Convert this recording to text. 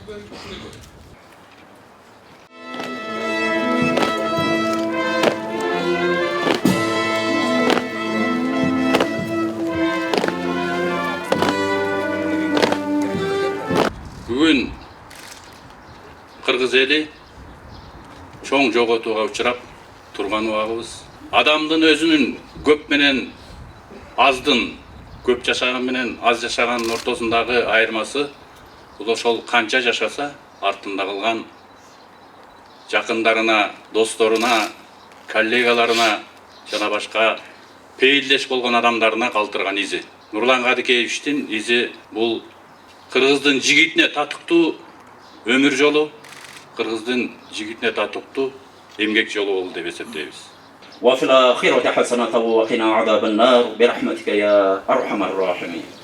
Бүгін қырғыз елі чоң жоготууга учурап турган убагыбыз. Адамдын өзүнүн көп менен аздын, көп жашаган менен аз жашаганын ортосундагы айырмасы бул ошол канча жашаса артында калган жакындарына, досторуна, коллегаларына жана башка пейилдеш болгон адамдарына калтырган изи. Нурлан Кадыкеевичтин изи бул кыргыздын жигитине татыктуу өмүр жолу, кыргыздын жигитине татыктуу эмгек жолу болду деп эсептейбиз. وفي الآخرة حسنة وقنا عذاب النار برحمتك يا أرحم الراحمين.